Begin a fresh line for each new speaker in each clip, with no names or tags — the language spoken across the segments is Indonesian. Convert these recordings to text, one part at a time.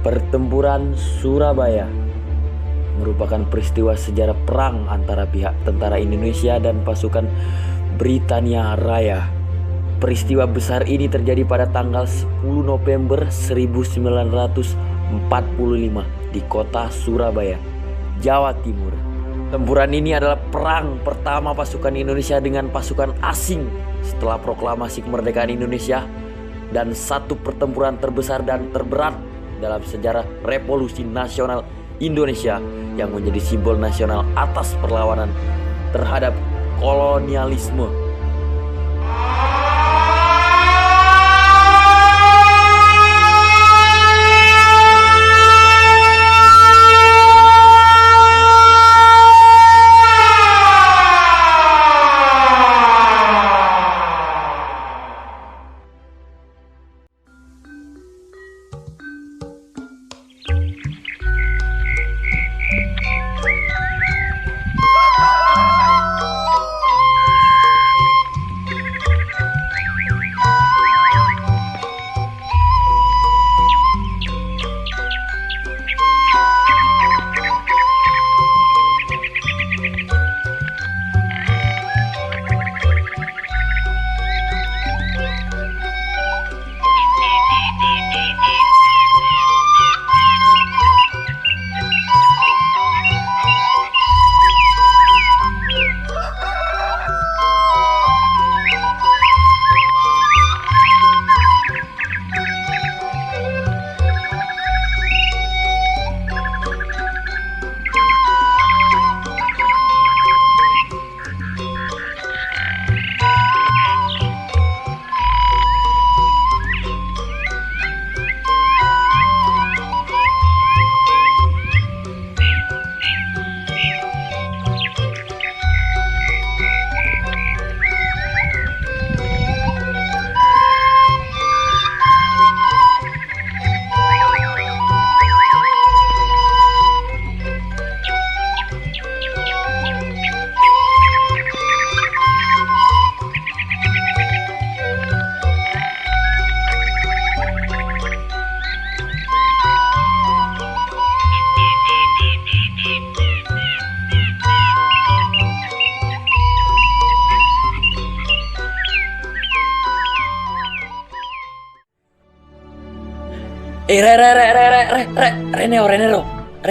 Pertempuran Surabaya merupakan peristiwa sejarah perang antara pihak tentara Indonesia dan pasukan Britania Raya. Peristiwa besar ini terjadi pada tanggal 10 November 1945 di kota Surabaya, Jawa Timur. Tempuran ini adalah perang pertama pasukan Indonesia dengan pasukan asing setelah proklamasi kemerdekaan Indonesia dan satu pertempuran terbesar dan terberat dalam sejarah Revolusi Nasional Indonesia yang menjadi simbol nasional atas perlawanan terhadap kolonialisme.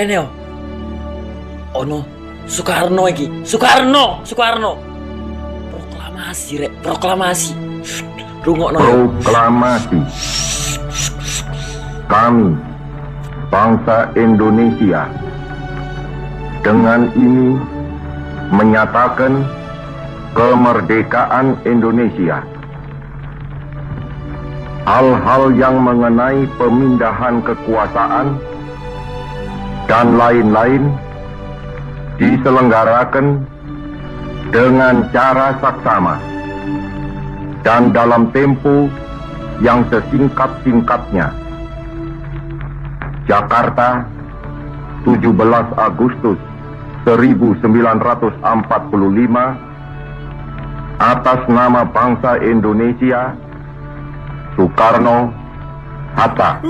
Reneo. Ono Soekarno iki. Soekarno. Proklamasi. Rungokno.
Proklamasi. Kami, bangsa Indonesia, dengan ini menyatakan kemerdekaan Indonesia. Hal-hal yang mengenai pemindahan kekuasaan dan lain-lain diselenggarakan dengan cara saksama dan dalam tempo yang sesingkat-singkatnya. Jakarta, 17 Agustus 1945, atas nama bangsa Indonesia, Soekarno, Hatta.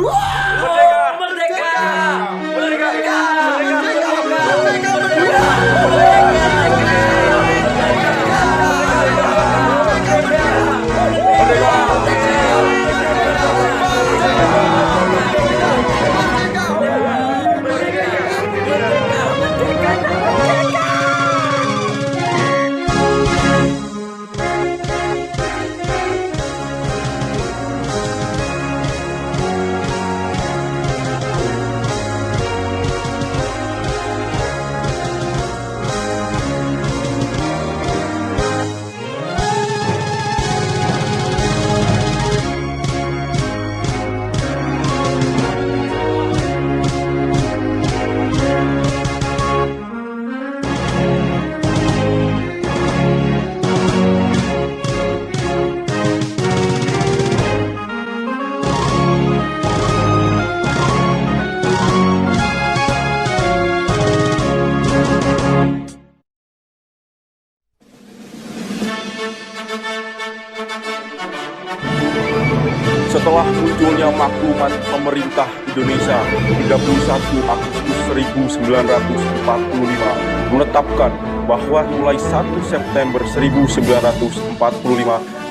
Indonesia 31 Agustus 1945 menetapkan bahwa mulai 1 September 1945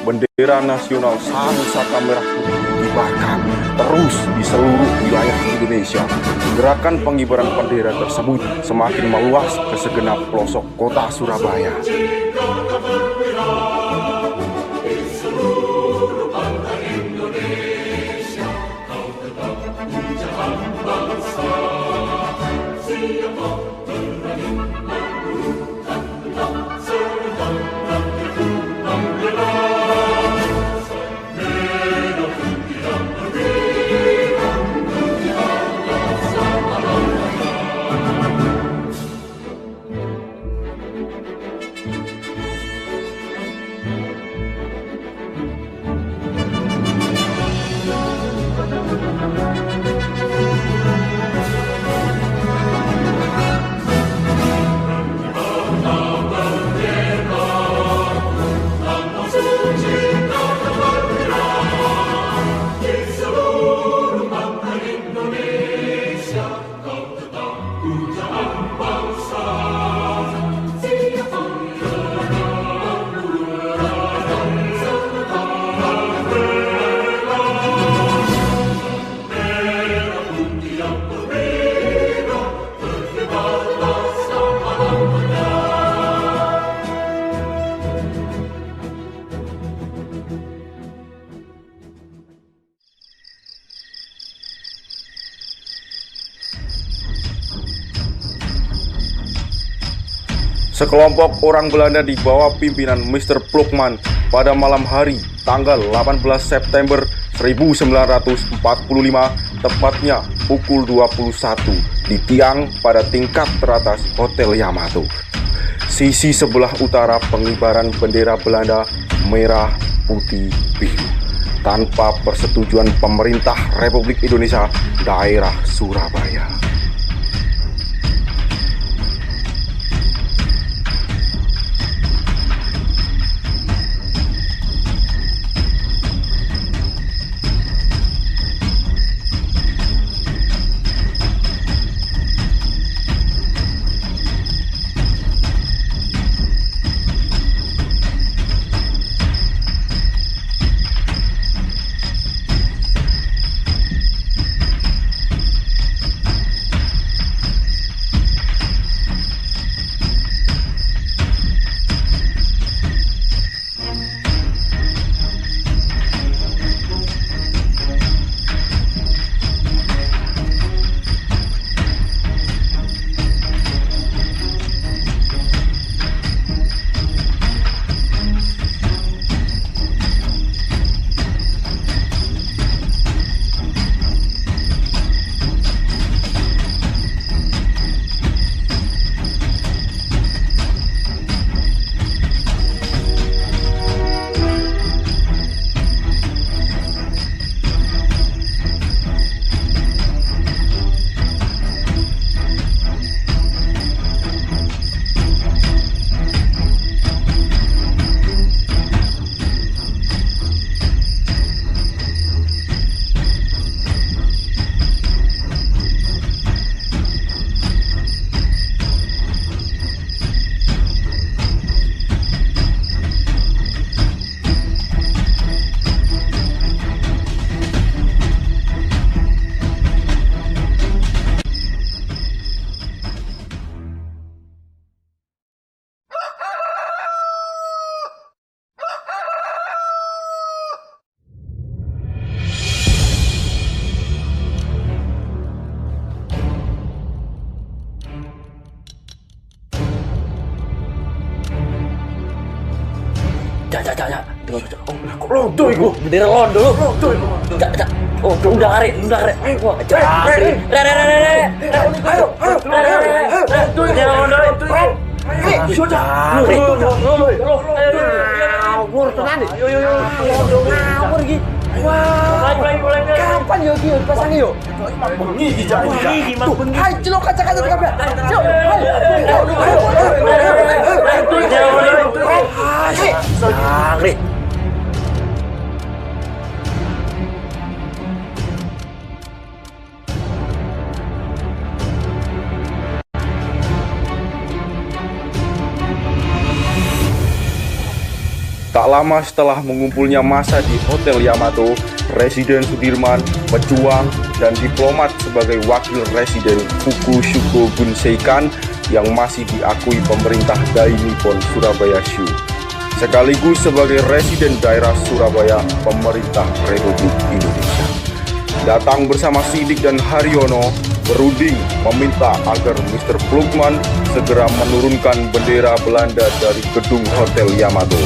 bendera nasional Sang-Saka Merah Putih dikibarkan terus di seluruh wilayah Indonesia. Gerakan pengibaran bendera tersebut semakin meluas ke segenap pelosok kota Surabaya. Sekelompok orang Belanda di bawah pimpinan Mr. Plukman pada malam hari tanggal 18 September 1945 tepatnya pukul 21 di tiang pada tingkat teratas Hotel Yamato. Sisi sebelah utara pengibaran bendera Belanda merah, putih, biru tanpa persetujuan pemerintah Republik Indonesia daerah Surabaya.
Londo iku. Bendera londo. Londo iku. Oh, udah arek. Wah, cari. Ayo. Bendera londo. Sudah. Ngawur tenan. Yo. Ngawur iki. Wah. Kapan yo iki pasang yo? Bengi iki jane. Hai, celok kaca-kaca kabeh. Cuk. Ayo.
Tak lama setelah mengumpulnya massa di Hotel Yamato, Presiden Sudirman, pejuang, dan diplomat sebagai wakil residen Fukushuko Gunseikan yang masih diakui pemerintah Dai Nippon Surabaya Shu, sekaligus sebagai residen daerah Surabaya pemerintah Republik Indonesia. Datang bersama Sidik dan Haryono, berunding meminta agar Mr. Plukman segera menurunkan bendera Belanda dari gedung Hotel Yamato.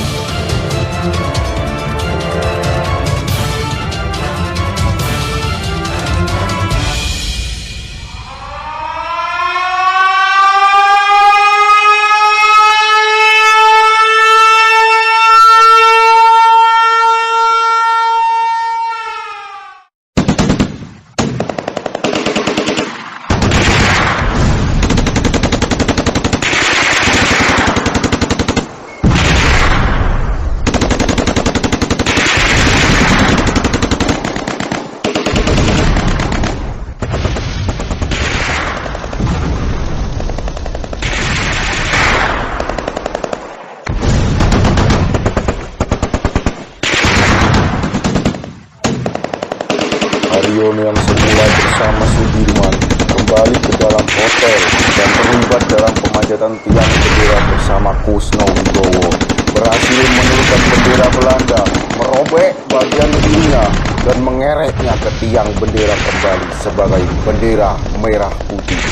Haryono yang semula bersama Sudirman kembali ke dalam hotel dan terlibat dalam pemanjatan tiang bendera bersama Kusno Wibowo, berhasil menurunkan bendera Belanda, merobek bagian kirinya dan mengereknya ke tiang bendera kembali sebagai bendera merah putih.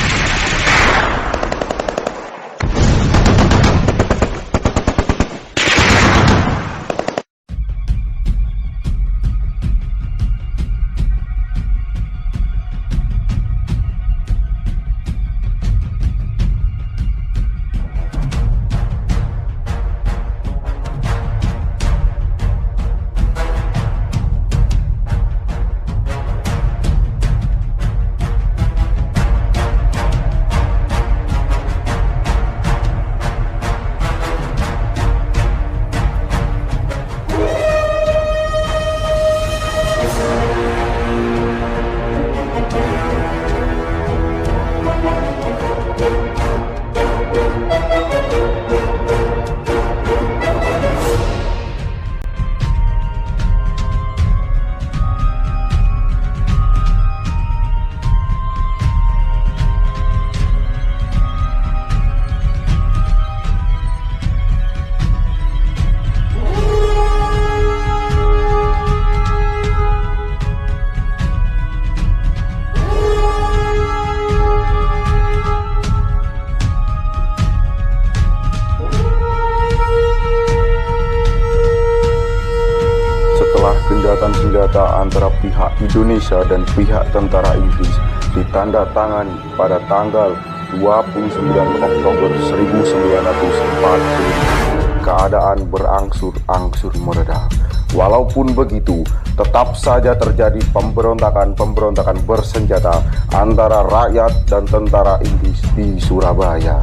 Gencatan senjata antara pihak Indonesia dan pihak tentara Inggris ditandatangani pada tanggal 29 Oktober 1940. Keadaan berangsur-angsur mereda. Walaupun begitu, tetap saja terjadi pemberontakan bersenjata antara rakyat dan tentara Inggris di Surabaya.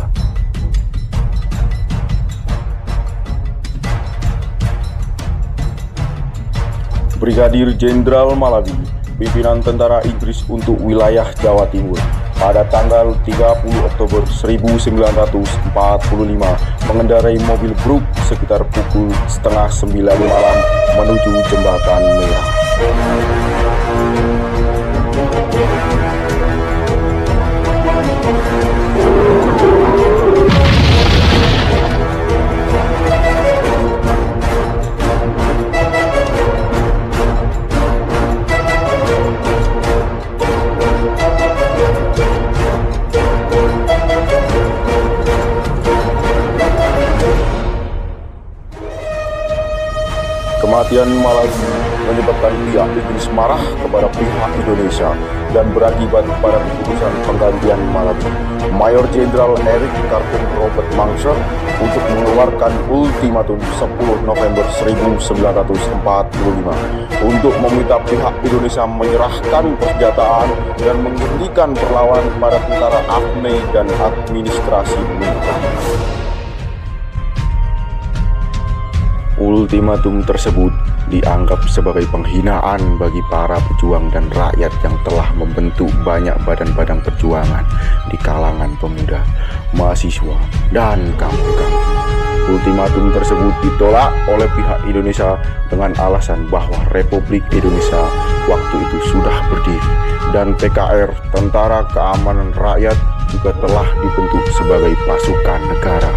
Brigadir Jenderal Malabi, pimpinan tentara Inggris untuk wilayah Jawa Timur, pada tanggal 30 Oktober 1945 mengendarai mobil Brook sekitar pukul 8:30 malam menuju Jembatan Merah. Kematian Malabi menyebabkan pihak Inggris marah kepada pihak Indonesia dan berakibat pada keputusan penggantian Malabi, Mayor Jenderal Eric Carton Robert Mangser, untuk mengeluarkan ultimatum 10 November 1945 untuk meminta pihak Indonesia menyerahkan persenjataan dan menghentikan perlawanan pada tentara AFNI dan administrasi militer. Ultimatum tersebut dianggap sebagai penghinaan bagi para pejuang dan rakyat yang telah membentuk banyak badan-badan perjuangan di kalangan pemuda, mahasiswa, dan kampung-kampung Ultimatum tersebut ditolak oleh pihak Indonesia dengan alasan bahwa Republik Indonesia waktu itu sudah berdiri dan TKR, Tentara Keamanan Rakyat, juga telah dibentuk sebagai pasukan negara.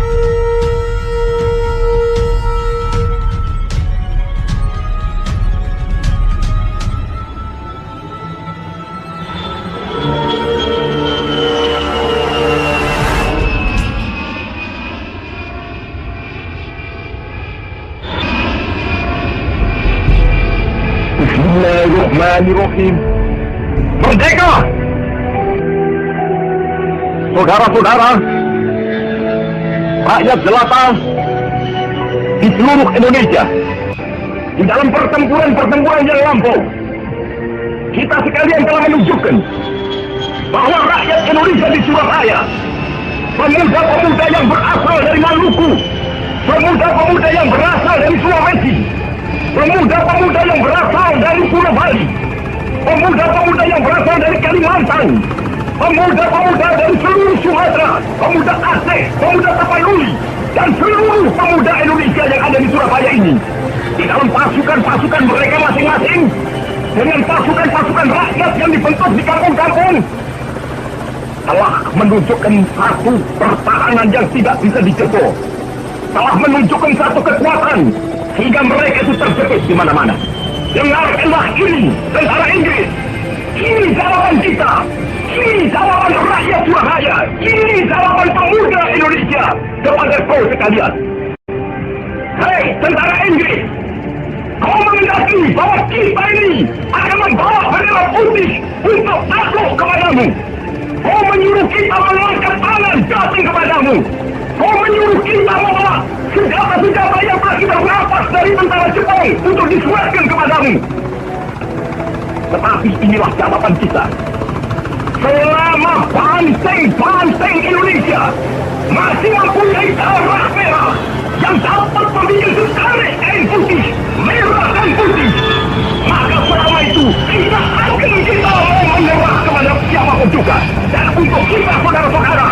Bismillahirrahmanirrahim. Merdeka! Saudara-saudara, rakyat jelata di seluruh Indonesia, di dalam pertempuran yang lampau, kita sekalian telah menunjukkan bahwa rakyat Indonesia di Surabaya, pemuda-pemuda yang berasal dari Maluku, pemuda-pemuda yang berasal dari Sulawesi, pemuda-pemuda yang berasal dari Pulau Bali, pemuda-pemuda yang berasal dari Kalimantan, pemuda-pemuda dari seluruh Sumatera, pemuda Aceh, pemuda Tapanuli, dan seluruh pemuda Indonesia yang ada di Surabaya ini, di dalam pasukan-pasukan mereka masing-masing, dengan pasukan-pasukan rakyat yang dibentuk di kampung-kampung, telah menunjukkan satu pertahanan yang tidak bisa dijebol, telah menunjukkan satu kekuatan sehingga mereka itu terjepit di mana-mana. Dengarkanlah ini, tentara Inggris. Ini jawaban kita. Ini jawaban rakyat Surabaya. Ini jawaban pemuda Indonesia kepada kau sekalian. Hei, tentara Inggris, kau mengendaki bahwa kita ini akan membawa bendera putih untuk takluk kepadamu. Kau menyuruh kita mengangkat tangan datang kepadamu. Kau menyuruh kita membawa senjata-senjata yang telah kita rampas dari tentara Jepang untuk disuarakan kepadamu. Tetapi inilah jawaban kita. Selama banteng-banteng Indonesia masih mempunyai darah merah yang dapat membuat setarik air putih, merah dan putih, maka selama itu kita mau menyerah kepada siapapun juga. Dan untuk kita, saudara-saudara,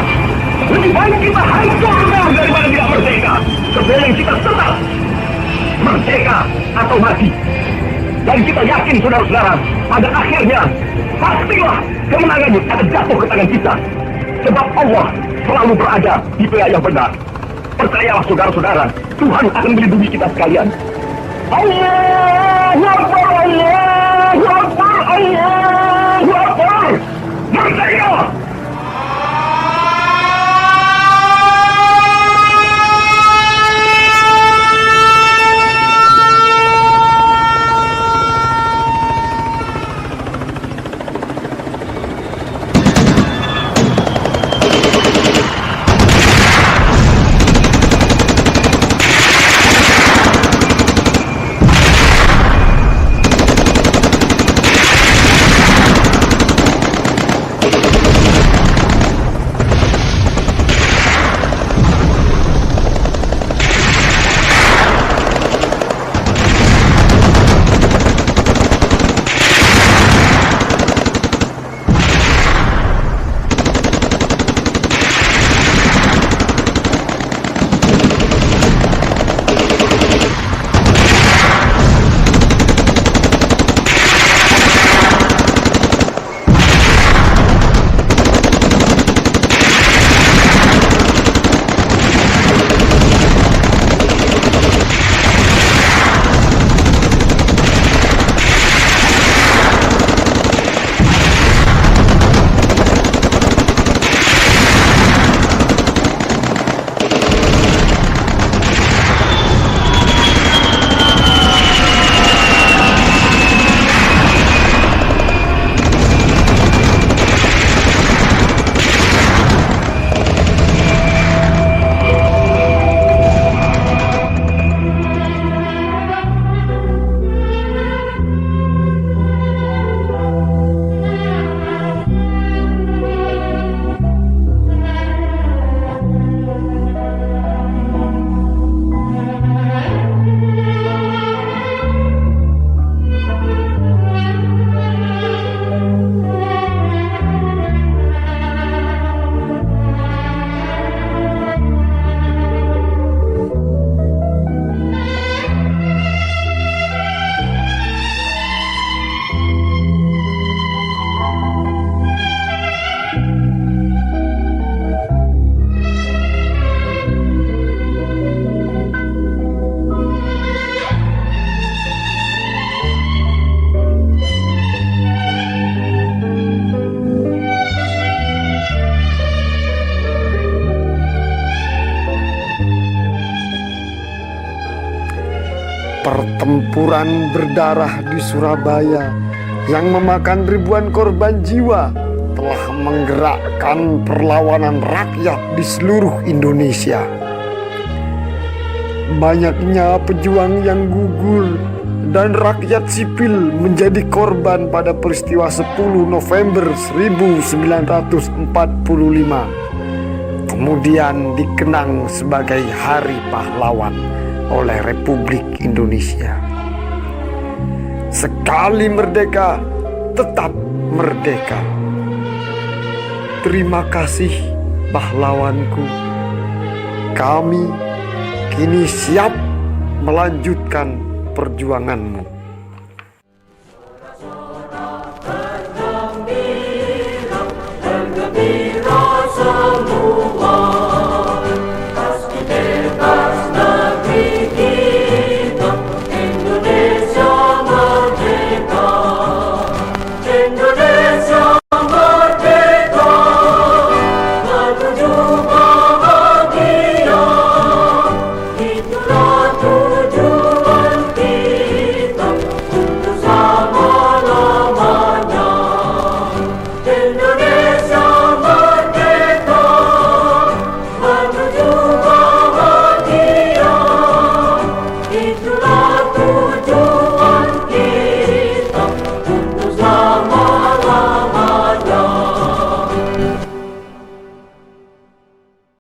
lebih baik kita hancur daripada tidak merdeka. Sebelum kita tetap merdeka atau mati. Dan kita yakin, saudara-saudara, pada akhirnya pastilah kemenangan akan jatuh ke tangan kita. Sebab Allah selalu berada di pihak yang benar. Percayalah, saudara-saudara, Tuhan akan melindungi kita sekalian. Allahu Akbar, Allahu Akbar, Allahu Akbar. Merdeka!
Pertempuran berdarah di Surabaya yang memakan ribuan korban jiwa telah menggerakkan perlawanan rakyat di seluruh Indonesia. Banyaknya pejuang yang gugur dan rakyat sipil menjadi korban pada peristiwa 10 November 1945, kemudian dikenang sebagai Hari Pahlawan oleh Republik Indonesia. Sekali merdeka, tetap merdeka. Terima kasih pahlawanku. Kami kini siap melanjutkan perjuanganmu.